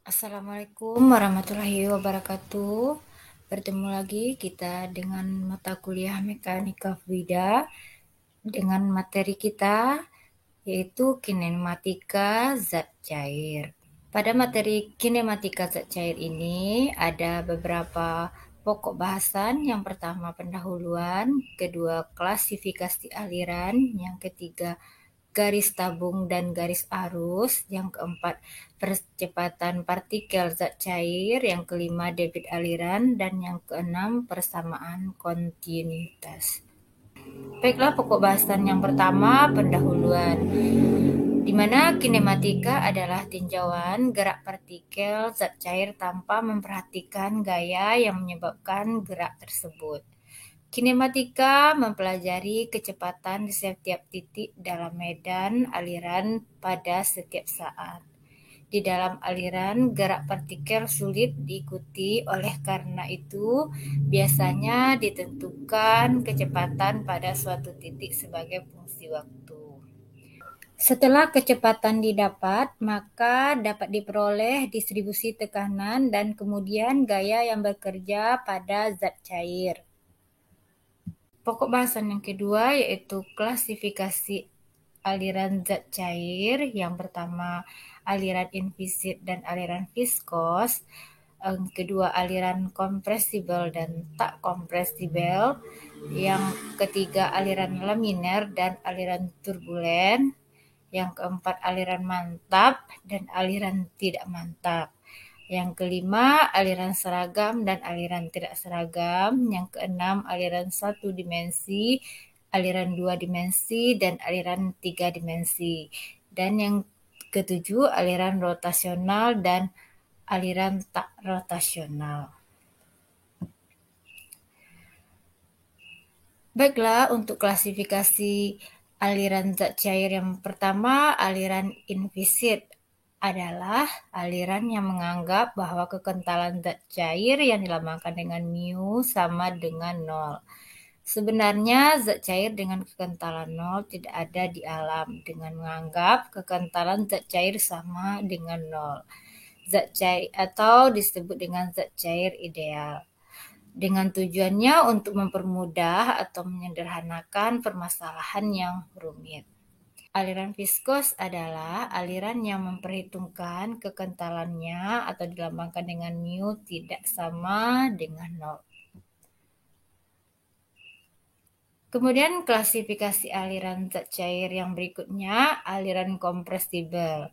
Assalamualaikum warahmatullahi wabarakatuh. Bertemu lagi kita dengan mata kuliah Mekanika Fluida dengan materi kita yaitu kinematika zat cair. Pada materi kinematika zat cair ini ada beberapa pokok bahasan. Yang pertama pendahuluan, kedua klasifikasi aliran, yang ketiga garis tabung dan garis arus, yang keempat percepatan partikel zat cair, yang kelima debit aliran, dan yang keenam persamaan kontinuitas. Baiklah, pokok bahasan yang pertama pendahuluan, di mana kinematika adalah tinjauan gerak partikel zat cair tanpa memperhatikan gaya yang menyebabkan gerak tersebut. Kinematika mempelajari kecepatan di setiap titik dalam medan aliran pada setiap saat. Di dalam aliran, gerak partikel sulit diikuti, oleh karena itu biasanya ditentukan kecepatan pada suatu titik sebagai fungsi waktu. Setelah kecepatan didapat, maka dapat diperoleh distribusi tekanan dan kemudian gaya yang bekerja pada zat cair. Pokok bahasan yang kedua yaitu klasifikasi aliran zat cair. Yang pertama aliran invisit dan aliran viskos. Yang kedua aliran kompresibel dan tak kompresibel. Yang ketiga aliran laminer dan aliran turbulen. Yang keempat aliran mantap dan aliran tidak mantap. Yang kelima, aliran seragam dan aliran tidak seragam. Yang keenam, aliran 1 dimensi, aliran 2 dimensi, dan aliran 3 dimensi. Dan yang ketujuh, aliran rotasional dan aliran tak rotasional. Baiklah, untuk klasifikasi aliran zat cair yang pertama, aliran invisit adalah aliran yang menganggap bahwa kekentalan zat cair yang dilambangkan dengan mu sama dengan 0. Sebenarnya zat cair dengan kekentalan 0 tidak ada di alam, dengan menganggap kekentalan zat cair sama dengan 0. Zat cair atau disebut dengan zat cair ideal, dengan tujuannya untuk mempermudah atau menyederhanakan permasalahan yang rumit. Aliran viskos adalah aliran yang memperhitungkan kekentalannya atau dilambangkan dengan mu tidak sama dengan 0. Kemudian klasifikasi aliran zat cair yang berikutnya, aliran kompresibel,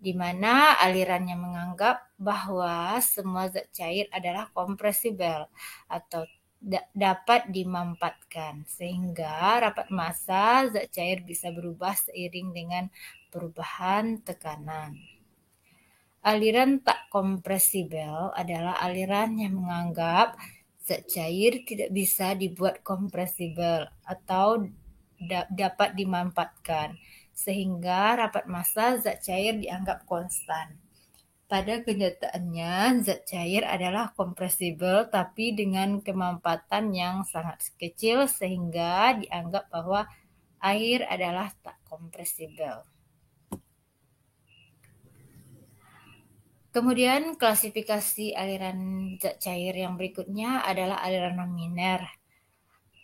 di mana alirannya menganggap bahwa semua zat cair adalah kompresibel atau dapat dimampatkan, sehingga rapat massa zat cair bisa berubah seiring dengan perubahan tekanan. Aliran tak kompresibel adalah aliran yang menganggap zat cair tidak bisa dibuat kompresibel atau dapat dimampatkan, sehingga rapat massa zat cair dianggap konstan. Pada kenyataannya, zat cair adalah kompresibel tapi dengan kemampatan yang sangat kecil, sehingga dianggap bahwa air adalah tak kompresibel. Kemudian klasifikasi aliran zat cair yang berikutnya adalah aliran laminer,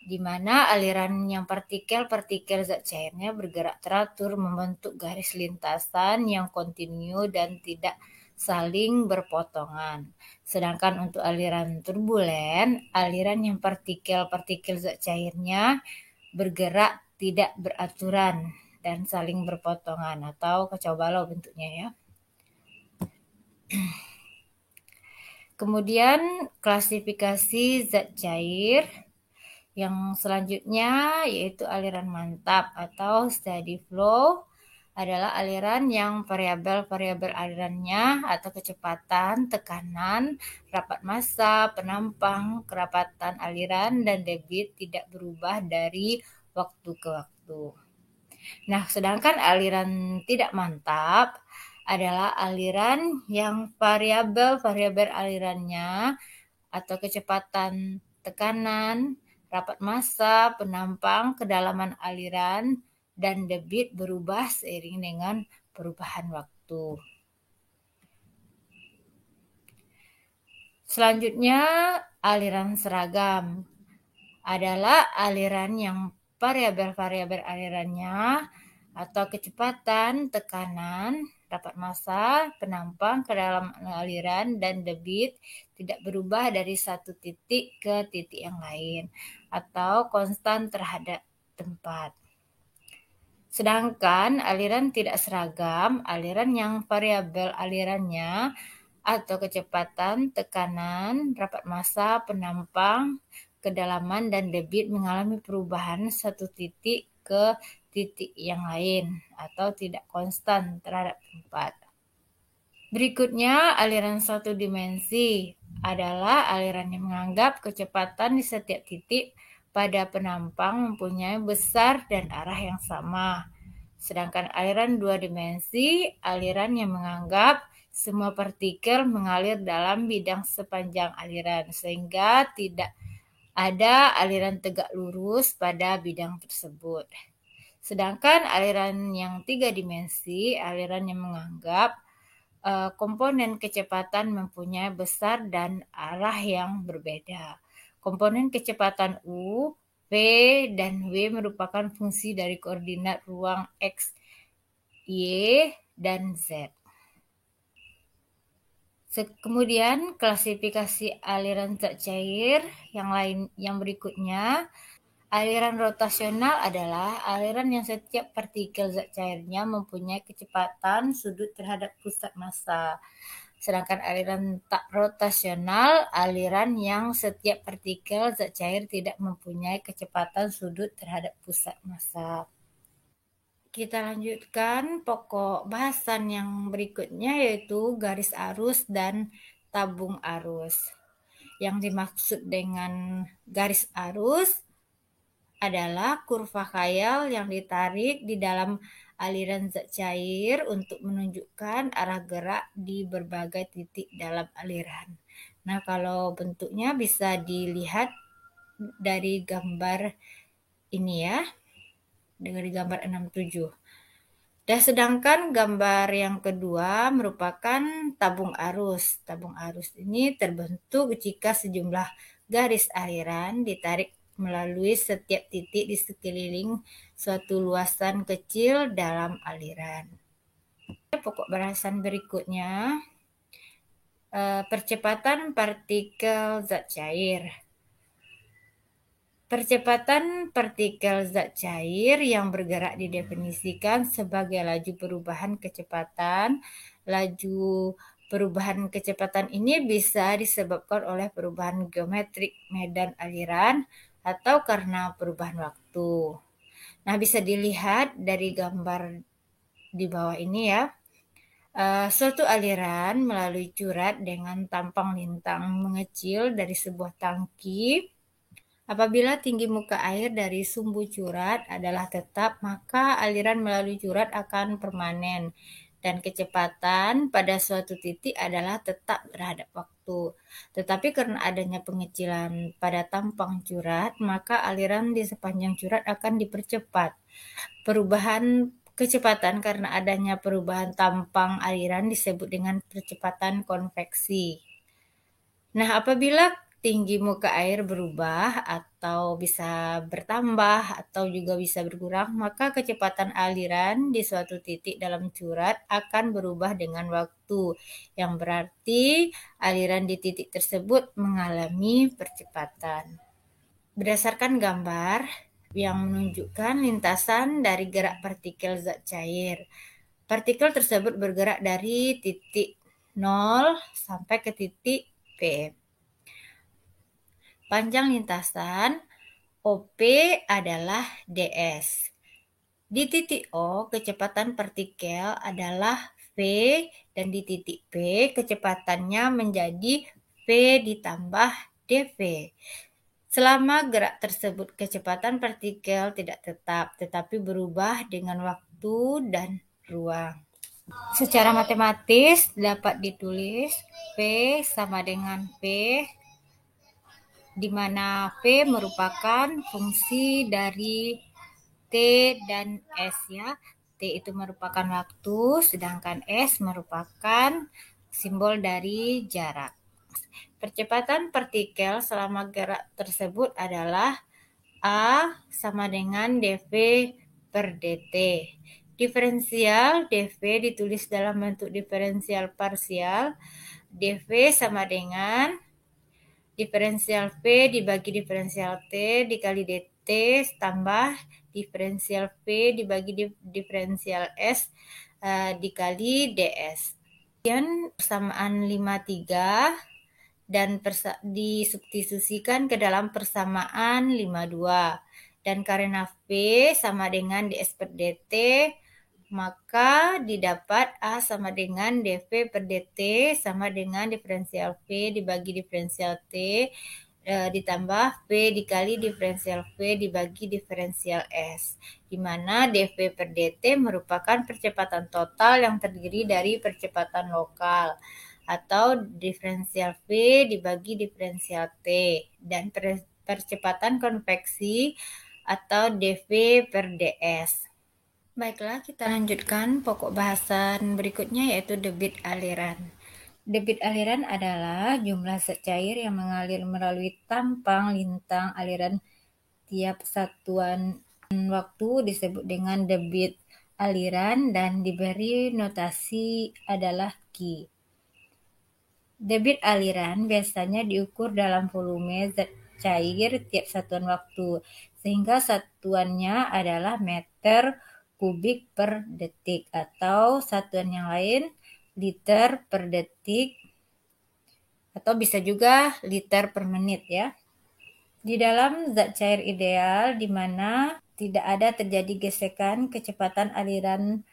di mana aliran yang partikel-partikel zat cairnya bergerak teratur membentuk garis lintasan yang kontinu dan tidak saling berpotongan. Sedangkan untuk aliran turbulen, aliran yang partikel-partikel zat cairnya bergerak tidak beraturan dan saling berpotongan atau kacau balau bentuknya ya. Kemudian klasifikasi zat cair yang selanjutnya yaitu aliran mantap atau steady flow, adalah aliran yang variabel-variabel alirannya atau kecepatan, tekanan, rapat massa, penampang, kerapatan aliran, dan debit tidak berubah dari waktu ke waktu. Nah, sedangkan aliran tidak mantap adalah aliran yang variabel-variabel alirannya atau kecepatan, tekanan, rapat massa, penampang, kedalaman aliran, dan debit berubah seiring dengan perubahan waktu. Selanjutnya, aliran seragam adalah aliran yang variabel-variabel alirannya atau kecepatan, tekanan, rapat massa, penampang, kedalaman aliran, dan debit tidak berubah dari satu titik ke titik yang lain atau konstan terhadap tempat. Sedangkan aliran tidak seragam, aliran yang variabel alirannya atau kecepatan, tekanan, rapat massa, penampang, kedalaman, dan debit mengalami perubahan satu titik ke titik yang lain atau tidak konstan terhadap tempat. Berikutnya, aliran satu dimensi adalah aliran yang menganggap kecepatan di setiap titik pada penampang mempunyai besar dan arah yang sama. Sedangkan aliran dua dimensi, aliran yang menganggap semua partikel mengalir dalam bidang sepanjang aliran, sehingga tidak ada aliran tegak lurus pada bidang tersebut. Sedangkan aliran yang tiga dimensi, aliran yang menganggap komponen kecepatan mempunyai besar dan arah yang berbeda. Komponen kecepatan U, V, dan W merupakan fungsi dari koordinat ruang X, Y, dan Z. Kemudian klasifikasi aliran zat cair yang berikutnya. Aliran rotasional adalah aliran yang setiap partikel zat cairnya mempunyai kecepatan sudut terhadap pusat massa. Sedangkan aliran tak rotasional, aliran yang setiap partikel zat cair tidak mempunyai kecepatan sudut terhadap pusat massa. Kita lanjutkan pokok bahasan yang berikutnya, yaitu garis arus dan tabung arus. Yang dimaksud dengan garis arus adalah kurva khayal yang ditarik di dalam aliran zat cair untuk menunjukkan arah gerak di berbagai titik dalam aliran. Nah, kalau bentuknya bisa dilihat dari gambar ini ya, dari gambar 67. Dan sedangkan gambar yang kedua merupakan tabung arus. Tabung arus ini terbentuk jika sejumlah garis aliran ditarik melalui setiap titik di sekeliling suatu luasan kecil dalam aliran. Pokok bahasan berikutnya, percepatan partikel zat cair. Percepatan partikel zat cair yang bergerak didefinisikan sebagai laju perubahan kecepatan. Laju perubahan kecepatan ini bisa disebabkan oleh perubahan geometrik medan aliran atau karena perubahan waktu. Nah, bisa dilihat dari gambar di bawah ini ya. Suatu aliran melalui curat dengan tampang lintang mengecil dari sebuah tangki. Apabila tinggi muka air dari sumbu curat adalah tetap, maka aliran melalui curat akan permanen dan kecepatan pada suatu titik adalah tetap terhadap waktu. Tetapi karena adanya pengecilan pada tampang curat, maka aliran di sepanjang curat akan dipercepat. Perubahan kecepatan karena adanya perubahan tampang aliran disebut dengan percepatan konveksi. Nah, apabila tinggi muka air berubah atau bisa bertambah atau juga bisa berkurang, maka kecepatan aliran di suatu titik dalam curat akan berubah dengan waktu, yang berarti aliran di titik tersebut mengalami percepatan. Berdasarkan gambar yang menunjukkan lintasan dari gerak partikel zat cair. Partikel tersebut bergerak dari titik 0 sampai ke titik P. Panjang lintasan OP adalah ds. Di titik O, kecepatan partikel adalah V, dan di titik P, kecepatannya menjadi V ditambah dV. Selama gerak tersebut, kecepatan partikel tidak tetap, tetapi berubah dengan waktu dan ruang. Secara matematis dapat ditulis P sama dengan P, di mana V merupakan fungsi dari T dan S ya. T itu merupakan waktu, sedangkan S merupakan simbol dari jarak. Percepatan partikel selama gerak tersebut adalah A sama dengan dV per dt. Diferensial dV ditulis dalam bentuk diferensial parsial. dV sama dengan diferensial V dibagi diferensial T dikali dt tambah diferensial V dibagi diferensial S dikali ds. Kemudian persamaan 53 dan disubstitusikan ke dalam persamaan 52. Dan karena V sama dengan ds per dt, maka didapat A sama dengan dV per dt sama dengan diferensial V dibagi diferensial T ditambah V dikali diferensial V dibagi diferensial S, di mana dV per dt merupakan percepatan total yang terdiri dari percepatan lokal atau diferensial V dibagi diferensial T dan percepatan konveksi atau dV per ds. Baiklah, kita lanjutkan pokok bahasan berikutnya yaitu debit aliran. Debit aliran adalah jumlah zat cair yang mengalir melalui tampang lintang aliran tiap satuan waktu disebut dengan debit aliran dan diberi notasi adalah Q. Debit aliran biasanya diukur dalam volume zat cair tiap satuan waktu, sehingga satuannya adalah meter kubik per detik atau satuan yang lain liter per detik atau bisa juga liter per menit ya. Di dalam zat cair ideal di mana tidak ada terjadi gesekan, kecepatan aliran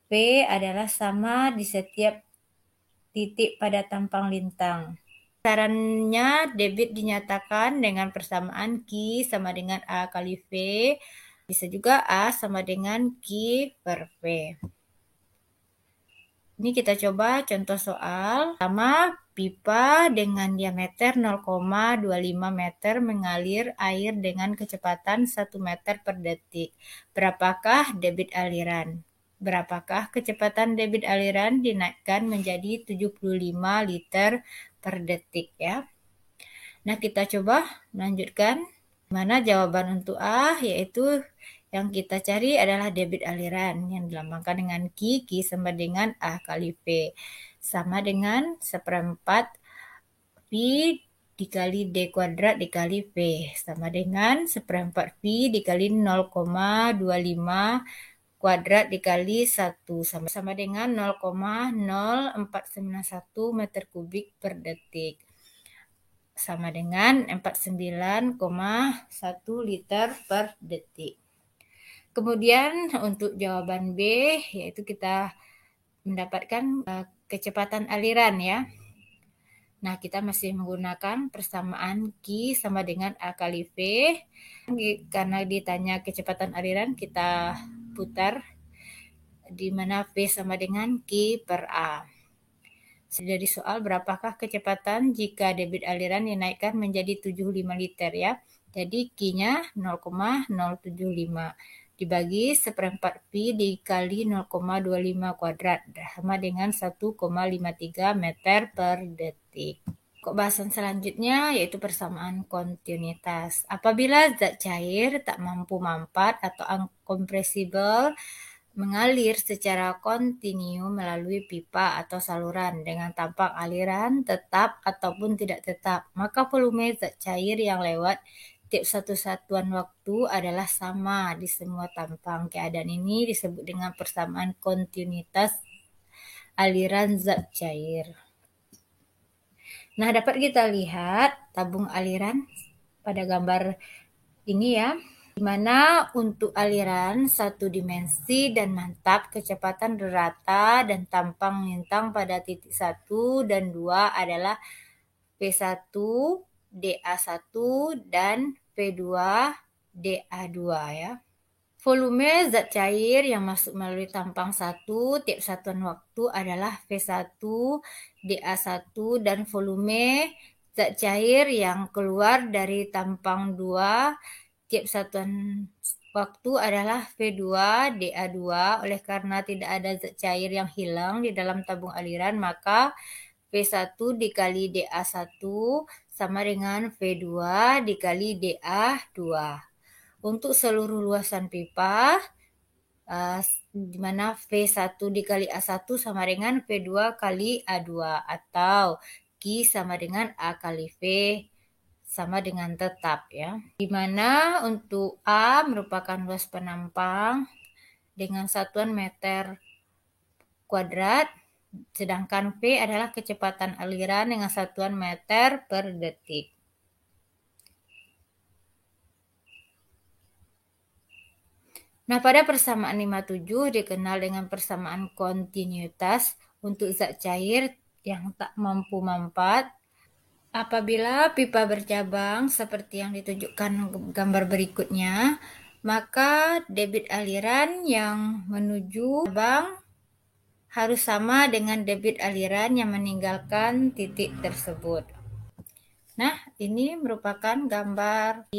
V adalah sama di setiap titik pada tampang lintang. Sarannya debit dinyatakan dengan persamaan Q sama dengan A kali V. Bisa juga A sama dengan Q per V. Ini kita coba contoh soal. Pertama, pipa dengan diameter 0,25 meter mengalir air dengan kecepatan 1 meter per detik. Berapakah debit aliran? Berapakah kecepatan debit aliran dinaikkan menjadi 75 liter per detik ya. Nah, kita coba lanjutkan. Mana jawaban untuk A, yaitu yang kita cari adalah debit aliran yang dilambangkan dengan Q sama dengan A kali V. Sama dengan seperempat V dikali D kuadrat dikali V. Sama dengan seperempat V dikali 0,25 kuadrat dikali 1 sama dengan 0,0491 meter kubik per detik. Sama dengan 49,1 liter per detik. Kemudian untuk jawaban B, yaitu kita mendapatkan kecepatan aliran ya. Nah, kita masih menggunakan persamaan Q sama dengan A kali V. Karena ditanya kecepatan aliran, kita putar di mana V sama dengan Q per A. Dari soal, berapakah kecepatan jika debit aliran dinaikkan menjadi 75 liter ya. Jadi Q-nya 0,075 dibagi seperempat V dikali 0,25 kuadrat sama dengan 1,53 meter per detik. Bahasan selanjutnya yaitu persamaan kontinuitas. Apabila zat cair tak mampu mampat atau uncompressible mengalir secara kontinu melalui pipa atau saluran dengan tampang aliran tetap ataupun tidak tetap, maka volume zat cair yang lewat tiap satu satuan waktu adalah sama di semua tampang. Keadaan ini disebut dengan persamaan kontinuitas aliran zat cair. Nah, dapat kita lihat tabung aliran pada gambar ini ya, di mana untuk aliran satu dimensi dan mantap kecepatan rata dan tampang lintang pada titik 1 dan 2 adalah P1, DA1 dan P2, DA2 ya. Volume zat cair yang masuk melalui tampang 1 tiap satuan waktu adalah V1, DA1 dan volume zat cair yang keluar dari tampang 2 tiap satuan waktu adalah V2 dA2. Oleh karena tidak ada zat cair yang hilang di dalam tabung aliran, maka V1 dikali dA1 sama dengan V2 dikali dA2. Untuk seluruh luasan pipa, di mana V1 dikali A1 sama dengan V2 kali A2, atau Q sama dengan A kali V sama dengan tetap ya. Di mana untuk A merupakan luas penampang dengan satuan meter kuadrat, sedangkan V adalah kecepatan aliran dengan satuan meter per detik. Nah, pada persamaan 57 dikenal dengan persamaan kontinuitas untuk zat cair yang tak mampu mampat. Apabila pipa bercabang seperti yang ditunjukkan gambar berikutnya, maka debit aliran yang menuju cabang harus sama dengan debit aliran yang meninggalkan titik tersebut. Nah, ini merupakan gambar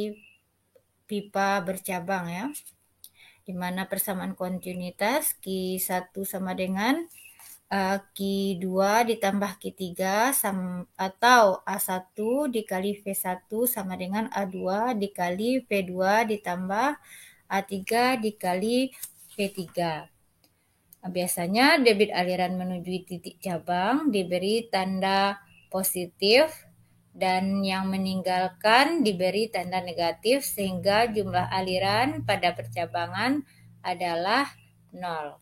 pipa bercabang ya, di mana persamaan kontinuitas Q1 sama dengan Q2 ditambah Q3 atau A1 dikali V1 sama dengan A2 dikali V2 ditambah A3 dikali V3. Biasanya debit aliran menuju titik cabang diberi tanda positif dan yang meninggalkan diberi tanda negatif, sehingga jumlah aliran pada percabangan adalah 0.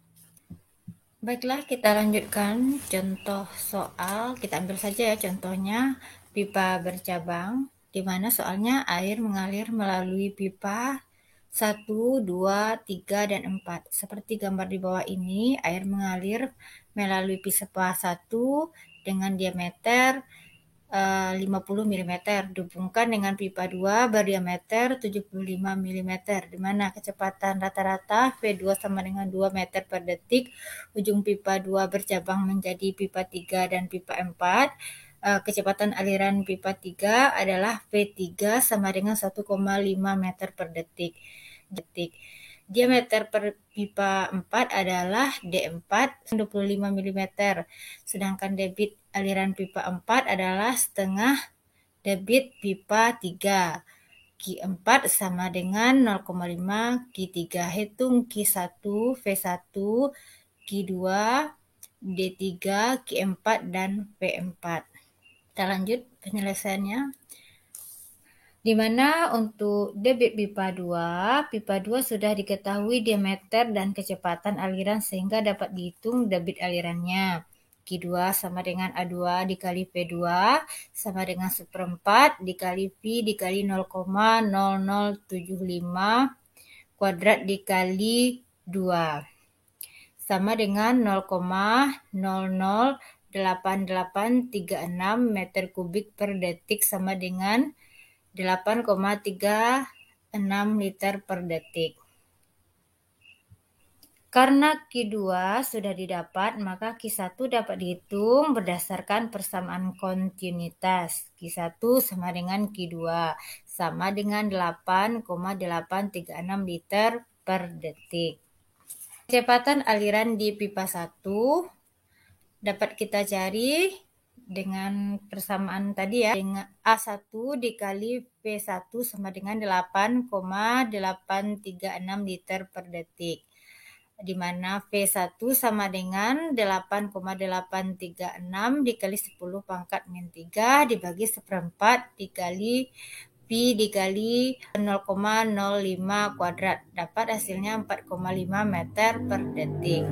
Baiklah, kita lanjutkan contoh soal. Kita ambil saja ya contohnya pipa bercabang, di mana soalnya air mengalir melalui pipa 1, 2, 3, dan 4. Seperti gambar di bawah ini, air mengalir melalui pipa 1 dengan diameter 50 mm dihubungkan dengan pipa 2 berdiameter 75 mm, di mana kecepatan rata-rata V2 sama dengan 2 meter per detik. Ujung pipa 2 bercabang menjadi pipa 3 dan pipa 4. Kecepatan aliran pipa 3 adalah V3 sama dengan 1,5 meter per detik. Diameter per pipa 4 adalah D4 25 mm, sedangkan debit aliran pipa 4 adalah setengah debit pipa 3. Q4 sama dengan 0,5 Q3. Hitung Q1, V1, Q2, D3, Q4, dan V4. Kita lanjut penyelesaiannya. Di mana untuk debit pipa 2 sudah diketahui diameter dan kecepatan aliran sehingga dapat dihitung debit alirannya. Q2 sama dengan A2 dikali V2 sama dengan 1/4 dikali V dikali 0,0075 kuadrat dikali 2 sama dengan 0,008836 meter kubik per detik sama dengan 8,36 liter per detik. Karena Q2 sudah didapat, maka Q1 dapat dihitung berdasarkan persamaan kontinuitas. Q1 sama dengan Q2, sama dengan 8,836 liter per detik. Kecepatan aliran di pipa 1 dapat kita cari dengan persamaan tadi ya, dengan A1 dikali V1 sama dengan 8,836 liter per detik, di mana V1 sama dengan 8,836 dikali 10 pangkat min 3 dibagi 1/4 dikali V dikali 0,05 kuadrat, dapat hasilnya 4,5 meter per detik.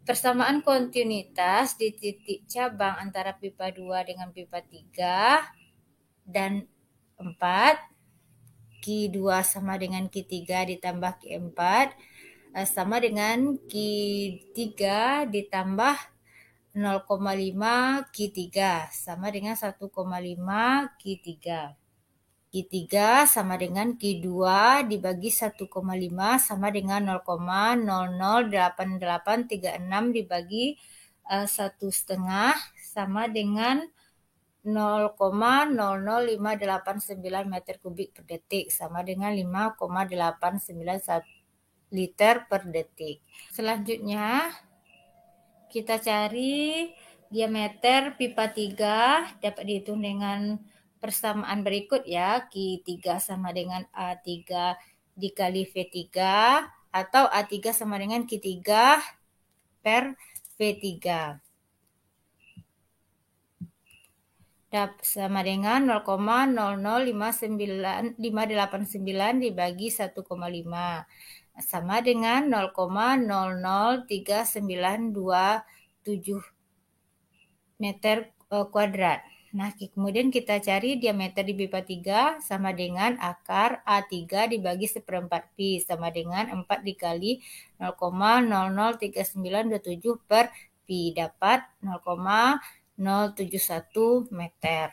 Persamaan kontinuitas di titik cabang antara pipa 2 dengan pipa 3 dan 4, Q2 sama dengan Q3 ditambah Q4 sama dengan Q3 ditambah 0,5 Q3 sama dengan 1,5 Q3. Q3 sama dengan Q2 dibagi 1,5 sama dengan 0,008836 dibagi 1/2 sama dengan 0,00589 meter kubik per detik, sama dengan 5,891 liter per detik. Selanjutnya, kita cari diameter pipa 3, dapat dihitung dengan persamaan berikut ya. Q3 sama dengan A3 dikali V3, atau A3 sama dengan Q3 per V3. Sama dengan 0,00589 dibagi 1,5. Sama dengan 0,003927 meter kuadrat. Nah, kemudian kita cari diameter di pipa 3 sama dengan akar A3 dibagi 1/4 pi, sama dengan 4 dikali 0,003927 per pi, dapat 0,071 meter.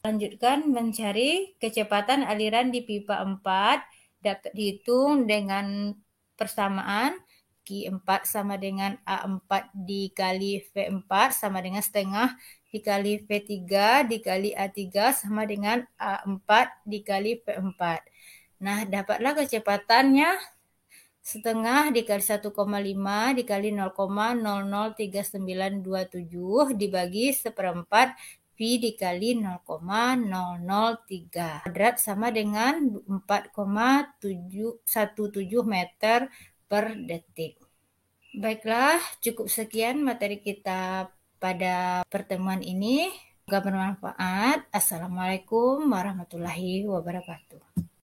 Lanjutkan mencari kecepatan aliran di pipa 4, dapat dihitung dengan persamaan Q4 sama dengan A4 dikali V4 sama dengan setengah dikali V3 dikali A3 sama dengan A4 dikali V4. Nah, dapatlah kecepatannya setengah dikali 1,5 dikali 0,003927 dibagi 1/4 pi dikali 0,003 kuadrat sama dengan 4,717 meter per detik. Baiklah, cukup sekian materi kita pada pertemuan ini. Semoga bermanfaat. Assalamualaikum warahmatullahi wabarakatuh.